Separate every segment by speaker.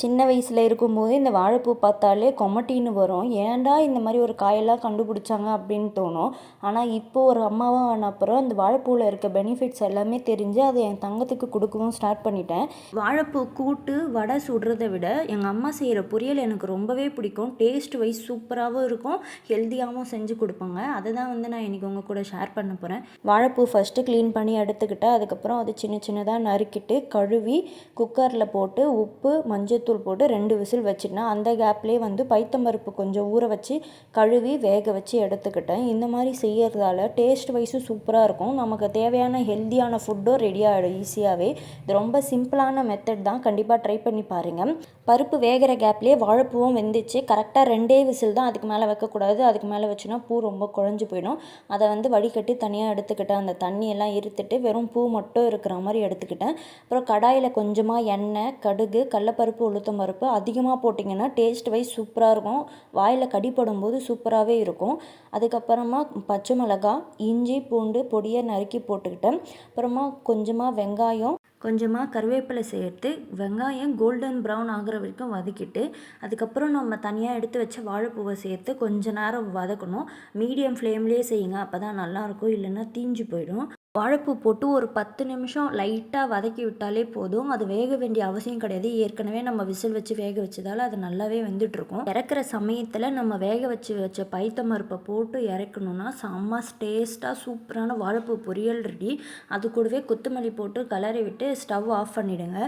Speaker 1: சின்ன வயசில் இருக்கும்போது இந்த வாழைப்பூ பார்த்தாலே கொமட்டின்னு வரும். ஏன்டா இந்த மாதிரி ஒரு காயெல்லாம் கண்டுபிடிச்சாங்க அப்படின்னு தோணும். ஆனால் இப்போ ஒரு அம்மாவாக ஆன அப்புறம் அந்த வாழைப்பூவில் இருக்க பெனிஃபிட்ஸ் எல்லாமே தெரிஞ்சு அதை என் தங்கத்துக்கு கொடுக்கவும் ஸ்டார்ட் பண்ணிட்டேன். வாழைப்பூ கூட்டு வடை சுடுறதை விட எங்கள் அம்மா செய்கிற பொரியல் எனக்கு ரொம்பவே பிடிக்கும். டேஸ்ட் வைஸ் சூப்பராகவும் இருக்கும், ஹெல்த்தியாகவும் செஞ்சு கொடுப்பாங்க. அதை தான் நான் இன்றைக்கி உங்கள் கூட ஷேர் பண்ண போகிறேன். வாழைப்பூ ஃபஸ்ட்டு க்ளீன் பண்ணி எடுத்துக்கிட்டேன். அதுக்கப்புறம் அது சின்ன சின்னதாக நறுக்கிட்டு கழுவி குக்கரில் போட்டு உப்பு மஞ்சள் தூள் போட்டு 2 விசில் வச்சுட்டேன். அந்த கேப்லேயே பைத்தம்பருப்பு கொஞ்சம் ஊற வச்சு கழுவி வேக வச்சு எடுத்துக்கிட்டேன். இந்த மாதிரி செய்யறதால டேஸ்ட் வைஸும் சூப்பராக இருக்கும். நமக்கு தேவையான ஹெல்த்தியான ஃபுட்டும் ரெடி ஆகிடும் ஈஸியாகவே. இது ரொம்ப சிம்பிளான மெத்தட் தான், கண்டிப்பாக ட்ரை பண்ணி பாருங்கள். பருப்பு வேகிற கேப்லேயே வாழைப்பூவும் வெந்துச்சு. கரெக்டாக 2 விசில் தான், அதுக்கு மேலே வைக்கக்கூடாது. அதுக்கு மேலே வச்சுன்னா பூ ரொம்ப குழஞ்சி போயிடும். அதை வடிகட்டி தனியாக எடுத்துக்கிட்டேன். அந்த தண்ணியெல்லாம் இருத்துட்டு வெறும் பூ மட்டும் இருக்கிற மாதிரி எடுத்துக்கிட்டேன். அப்புறம் கடாயில் கொஞ்சமாக எண்ணெய், கடுகு, கடலப்பருப்பு, உளுத்தம் பருப்பு அதிகமாக போட்டிங்கன்னா டேஸ்ட் வைஸ் சூப்பராக இருக்கும். வாயில் கடிப்படும் போது சூப்பராகவே இருக்கும். அதுக்கப்புறமா பச்சை மிளகாய், இஞ்சி, பூண்டு பொடியை நறுக்கி போட்டுக்கிட்டேன். அப்புறமா கொஞ்சமாக வெங்காயம், கொஞ்சமாக கருவேப்பிலை சேர்த்து வெங்காயம் கோல்டன் ப்ரௌன் ஆகிற வரைக்கும் வதக்கிட்டு அதுக்கப்புறம் நம்ம தனியாக எடுத்து வச்ச வாழைப்பூவை சேர்த்து கொஞ்ச நேரம் வதக்கணும். மீடியம் ஃப்ளேம்லேயே செய்யுங்க, அப்போ தான் நல்லாயிருக்கும், இல்லைன்னா தீஞ்சு போயிடும். வாழைப்பூ போட்டு ஒரு 10 நிமிஷம் லைட்டாக வதக்கி விட்டாலே போதும். அது வேக வேண்டிய அவசியம் கிடையாது. ஏற்கனவே நம்ம விசில் வச்சு வேக வச்சதால் அது நல்லாவே வெந்துட்டுருக்கும். இறக்குற சமயத்தில் நம்ம வேக வச்ச பைத்தம்பருப்பை போட்டு இறக்கணுன்னா செம்ம டேஸ்ட்டாக சூப்பரான வாழைப்பூ பொரியல் ரெடி. அது கூடவே கொத்தமல்லி போட்டு கலரி விட்டு ஸ்டவ் ஆஃப் பண்ணிவிடுங்க.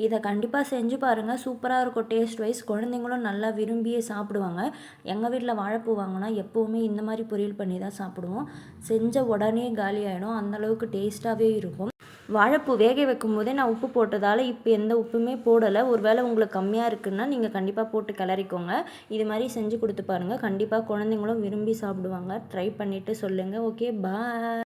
Speaker 1: இதை கண்டிப்பாக செஞ்சு பாருங்கள், சூப்பராக இருக்கும். டேஸ்ட் வைஸ் குழந்தைங்களும் நல்லா விரும்பியே சாப்பிடுவாங்க. எங்கள் வீட்டில் வாழைப்பூ வாங்கினா எப்போவுமே இந்த மாதிரி பொரியல் பண்ணி தான் சாப்பிடுவோம். செஞ்ச உடனே காலி ஆகிடும், அந்தளவுக்கு டேஸ்ட்டாகவே இருக்கும். வாழைப்பூ வேக வைக்கும் போதே நான் உப்பு போட்டதால் இப்போ எந்த உப்புமே போடலை. ஒரு வேளை உங்களுக்கு கம்மியாக இருக்குன்னா நீங்கள் கண்டிப்பாக போட்டு கிளறிக்கோங்க. இது மாதிரி செஞ்சு கொடுத்து பாருங்கள், கண்டிப்பாக குழந்தைங்களும் விரும்பி சாப்பிடுவாங்க. ட்ரை பண்ணிவிட்டு சொல்லுங்கள். ஓகே, பாய்.